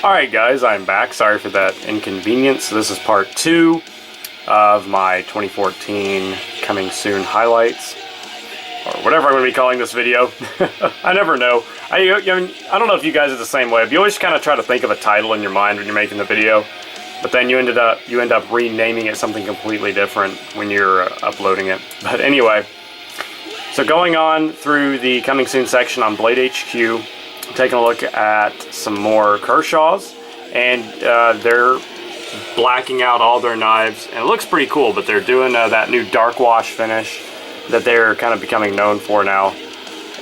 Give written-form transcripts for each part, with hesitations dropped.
Alright guys, I'm back. Sorry for that inconvenience. This is part 2 of my 2014 coming soon highlights, or whatever I'm going to be calling this video. I never know. I don't know if you guys are the same way, but you always kind of try to think of a title in your mind when you're making the video, but then you end up renaming it something completely different when you're uploading it. But anyway, so going on through the coming soon section on Blade HQ, taking a look at some more Kershaws, and they're blacking out all their knives, and it looks pretty cool, but they're doing that new dark wash finish that they're kind of becoming known for now,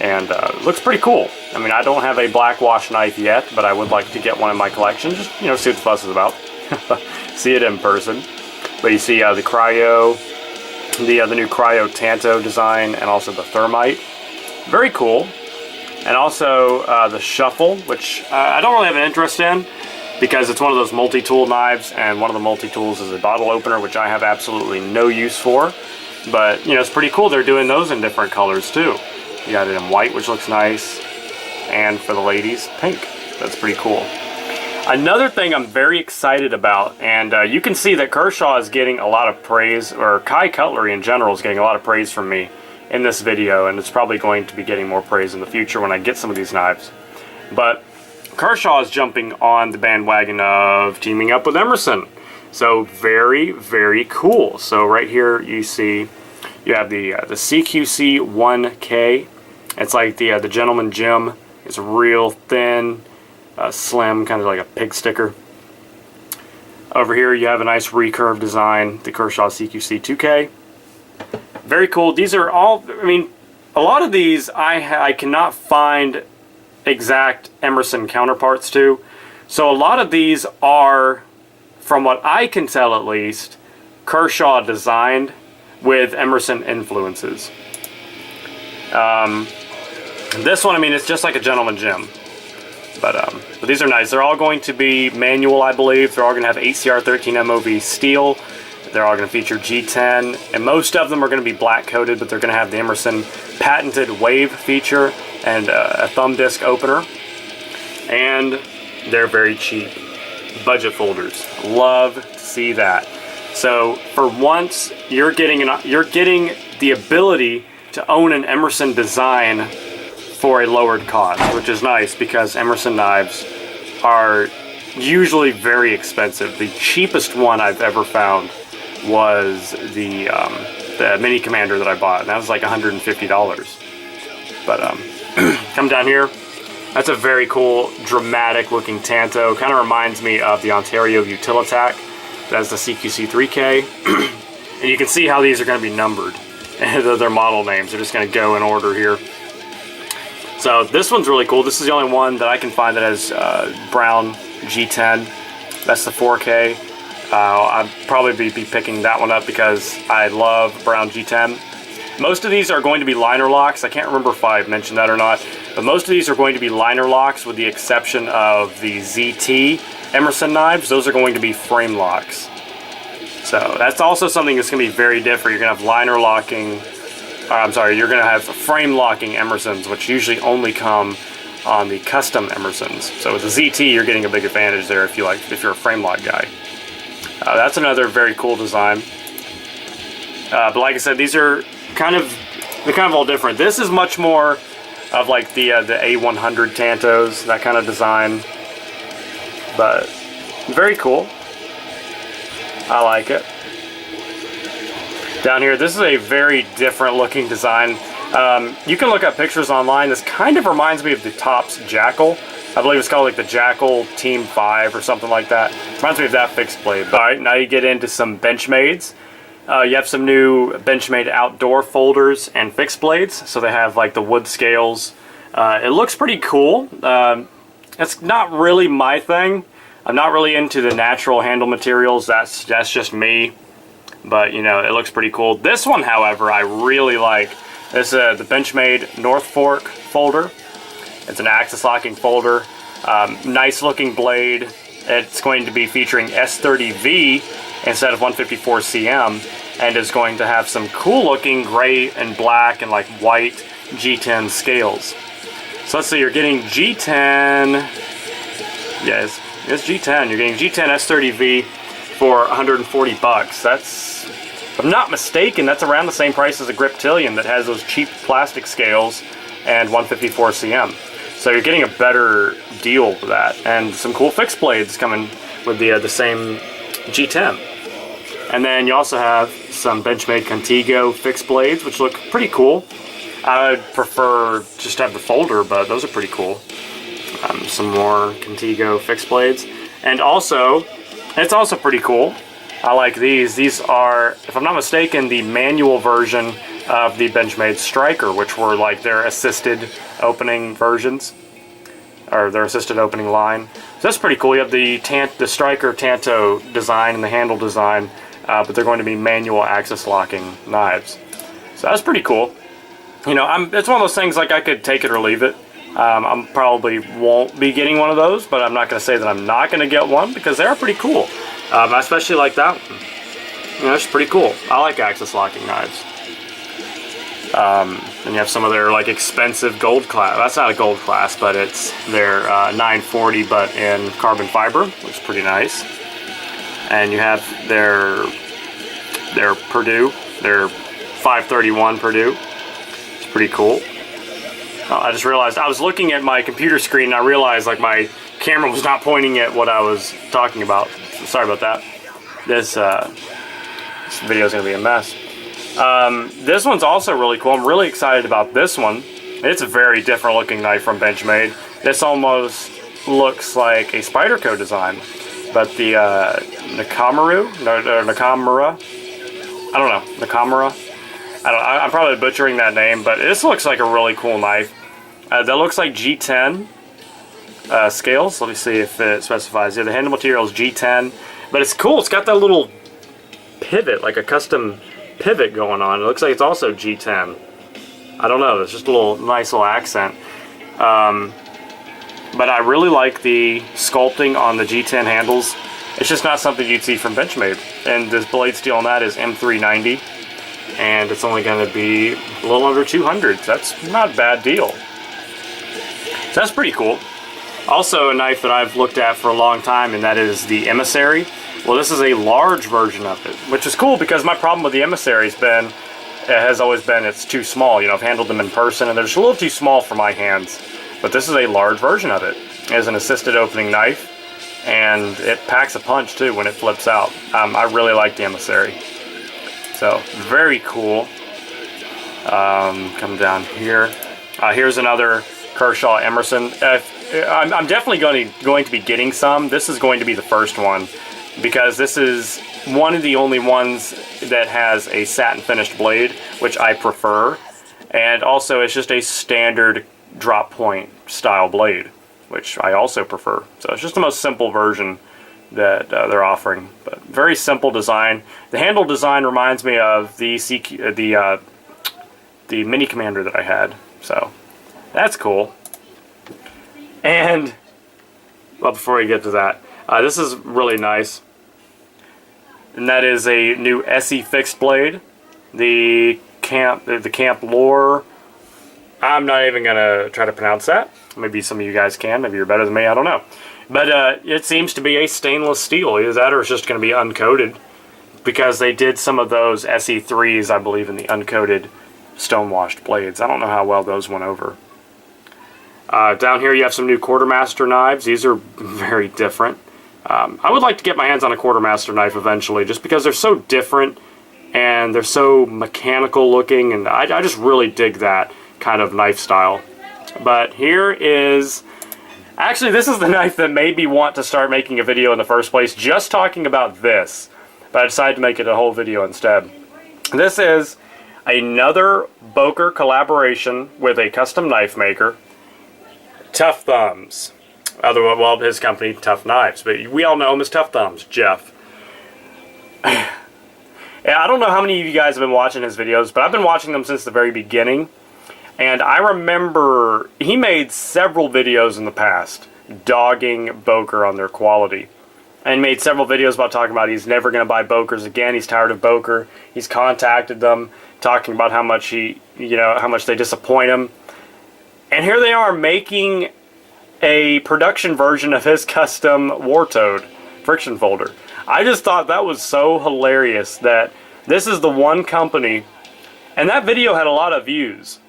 and it looks pretty cool. I mean, I don't have a black wash knife yet, but I would like to get one in my collection, just, see what the fuss is about. See it in person. But you see the cryo, the new cryo Tanto design, and also the thermite. Very cool. And also the shuffle, which I don't really have an interest in because it's one of those multi-tool knives, and one of the multi-tools is a bottle opener, which I have absolutely no use for. But, it's pretty cool. They're doing those in different colors, too. You got it in white, which looks nice, and for the ladies, pink. That's pretty cool. Another thing I'm very excited about, and you can see that Kershaw is getting a lot of praise, or Kai Cutlery in general is getting a lot of praise from me in this video, and it's probably going to be getting more praise in the future when I get some of these knives. But Kershaw is jumping on the bandwagon of teaming up with Emerson. So very, very cool. So right here you see you have the CQC 1K. It's like the Gentleman Gym. It's real thin, slim, kind of like a pig sticker. Over here you have a nice recurve design, the Kershaw CQC 2K. Very cool. These are all, a lot of these I cannot find exact Emerson counterparts to. So a lot of these are, from what I can tell at least, Kershaw designed with Emerson influences. This one, it's just like a Gentleman Gym. But these are nice. They're all going to be manual, I believe. They're all going to have HCR 13 MOV steel. They're all going to feature G10, and most of them are going to be black coated, but they're going to have the Emerson patented wave feature and a thumb disc opener. And they're very cheap. Budget folders. Love to see that. So for once, you're getting the ability to own an Emerson design for a lowered cost, which is nice because Emerson knives are usually very expensive. The cheapest one I've ever found was the Mini Commander that I bought, and that was like $150. But come down here, that's a very cool, dramatic looking Tanto. Kind of reminds me of the Ontario Utilitac. That's the CQC 3K. And you can see how these are going to be numbered. Their model names are just going to go in order here. So this one's really cool. This is the only one that I can find that has brown G10. That's the 4K. I'd probably be picking that one up because I love brown G10. Most of these are going to be liner locks. I can't remember if I mentioned that or not, but most of these are going to be liner locks with the exception of the ZT Emerson knives. Those are going to be frame locks. So that's also something that's going to be very different. You're going to have liner locking, you're going to have frame locking Emersons, which usually only come on the custom Emersons. So with the ZT, you're getting a big advantage there if you're a frame lock guy. That's another very cool design. But like I said, these are they're kind of all different. This is much more of like the A100 Tantos, that kind of design. But very cool. I like it. Down here, this is a very different looking design. You can look up pictures online. This kind of reminds me of the Topps Jackal. I believe it's called like the Jackal Team 5 or something like that. Reminds me of that fixed blade. Alright, now you get into some Benchmades. You have some new Benchmade outdoor folders and fixed blades. So they have like the wood scales. It looks pretty cool. It's not really my thing. I'm not really into the natural handle materials. That's just me. But it looks pretty cool. This one, however, I really like. This is the Benchmade North Fork folder. It's an axis locking folder. Nice looking blade. It's going to be featuring S30V instead of 154cm, and is going to have some cool looking gray and black and like white G10 scales. So let's see, you're getting G10 Yes, it's G10. You're getting G10 S30V for 140 bucks. That's, if I'm not mistaken, that's around the same price as a Griptilian that has those cheap plastic scales and 154 cm. So you're getting a better deal with that, and some cool fixed blades coming with the same G10. And then you also have some Benchmade Contigo fixed blades, which look pretty cool. I would prefer just to have the folder, but those are pretty cool. Some more Contigo fixed blades. And also, it's also pretty cool. I like these. These are, if I'm not mistaken, the manual version of the Benchmade Striker, which were like their assisted opening versions, or their assisted opening line. So that's pretty cool. You have the Striker Tanto design and the handle design, but they're going to be manual axis locking knives. So that's pretty cool. You know, it's one of those things like I could take it or leave it. I probably won't be getting one of those, but I'm not going to say that I'm not going to get one because they are pretty cool. I especially like that one. You know, it's pretty cool. I like axis locking knives. And you have some of their like expensive gold class. That's not a gold class, but it's their 940, but in carbon fiber, which is pretty nice. And you have their Purdue, their 531 Purdue. It's pretty cool. I just realized I was looking at my computer screen and I realized like my camera was not pointing at what I was talking about. Sorry about that. This video is going to be a mess. This one's also really cool. I'm really excited about this one. It's a very different looking knife from Benchmade. This almost looks like a Spyderco design, but the Nakamura, I don't know, Nakamura. I'm probably butchering that name, but this looks like a really cool knife. That looks like G10 scales. Let me see if it specifies. Yeah, the handle material is G10, but it's cool. It's got that little pivot, like a custom pivot going on. It looks like it's also G10. I don't know. It's just a nice little accent. But I really like the sculpting on the G10 handles. It's just not something you'd see from Benchmade. And this blade steel on that is M390. And it's only going to be a little under 200. So that's not a bad deal. So that's pretty cool. Also a knife that I've looked at for a long time, and that is the Emissary. Well, this is a large version of it, which is cool because my problem with the Emissary has always been it's too small. You know, I've handled them in person and they're just a little too small for my hands. But this is a large version of it. It is an assisted opening knife, and it packs a punch too when it flips out. I really like the Emissary. So, very cool. Come down here. Here's another Kershaw Emerson. I'm definitely going to be getting some. This is going to be the first one, because this is one of the only ones that has a satin finished blade, which I prefer. And also it's just a standard drop point style blade, which I also prefer. So it's just the most simple version that they're offering, but very simple design. The handle design reminds me of the Mini Commander that I had, so that's cool. And well, before we get to that, this is really nice, and that is a new SE fixed blade, the Camp Lore. I'm not even gonna try to pronounce that. Maybe some of you guys can. Maybe you're better than me. I don't know. But it seems to be a stainless steel. Either that or it's just going to be uncoated, because they did some of those SE3s, I believe, in the uncoated stone-washed blades. I don't know how well those went over. Down here you have some new Quartermaster knives. These are very different. I would like to get my hands on a Quartermaster knife eventually, just because they're so different and they're so mechanical looking, and I just really dig that kind of knife style. But here is... Actually, this is the knife that made me want to start making a video in the first place, just talking about this. But I decided to make it a whole video instead. This is another Boker collaboration with a custom knife maker, Tough Thumbs. Well, his company, Tough Knives, but we all know him as Tough Thumbs, Jeff. Yeah, I don't know how many of you guys have been watching his videos, but I've been watching them since the very beginning. And I remember he made several videos in the past dogging Boker on their quality. And made several videos about talking about he's never going to buy Bokers again. He's tired of Boker. He's contacted them, talking about how much how much they disappoint him. And here they are making a production version of his custom Wartoad friction folder. I just thought that was so hilarious that this is the one company, and that video had a lot of views.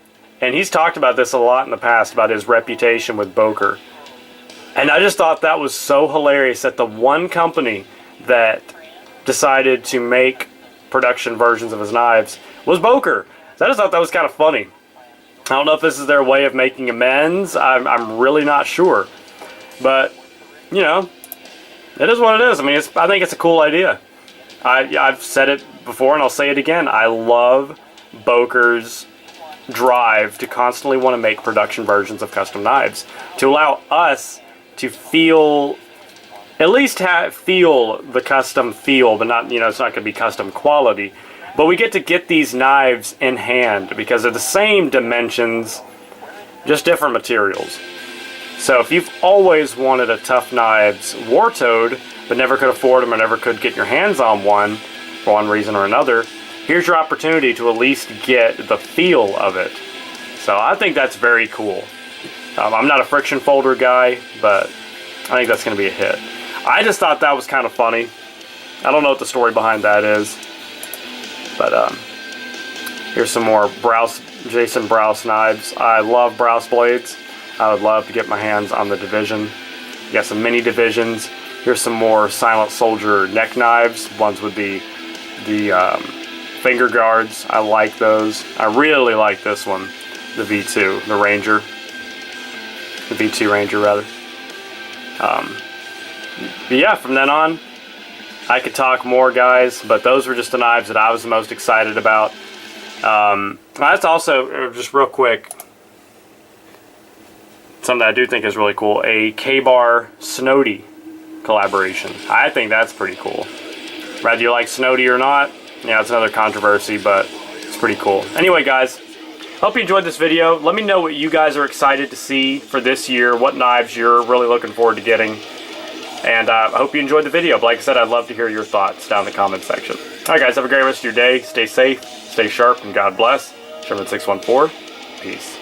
And he's talked about this a lot in the past, about his reputation with Boker. And I just thought that was so hilarious that the one company that decided to make production versions of his knives was Boker. So I just thought that was kind of funny. I don't know if this is their way of making amends. I'm really not sure. But, you know, it is what it is. I mean, I think it's a cool idea. I've said it before and I'll say it again. I love Boker's drive to constantly want to make production versions of custom knives, to allow us to feel, at least feel the custom feel, but not, you know, it's not going to be custom quality, but we get to get these knives in hand because they're the same dimensions, just different materials. So if you've always wanted a Tough Knives Wartoad but never could afford them or never could get your hands on one for one reason or another, here's your opportunity to at least get the feel of it. So I think that's very cool. I'm not a friction folder guy, but I think that's going to be a hit. I just thought that was kind of funny. I don't know what the story behind that is. But here's some more Jason Browse knives. I love Browse blades. I would love to get my hands on the Division. You got some mini Divisions. Here's some more Silent Soldier neck knives. Ones with the finger guards. I like those. I really like this one, the V2, the Ranger. The V2 Ranger, rather. But yeah, from then on, I could talk more, guys, but those were just the knives that I was the most excited about. That's also, just real quick, something I do think is really cool, a K-Bar Snowdy collaboration. I think that's pretty cool. Whether you like Snowdy or not, yeah, it's another controversy, but it's pretty cool. Anyway, guys, hope you enjoyed this video. Let me know what you guys are excited to see for this year, what knives you're really looking forward to getting. And I hope you enjoyed the video. But like I said, I'd love to hear your thoughts down in the comment section. Alright guys, have a great rest of your day. Stay safe, stay sharp, and God bless. Sherman614. Peace.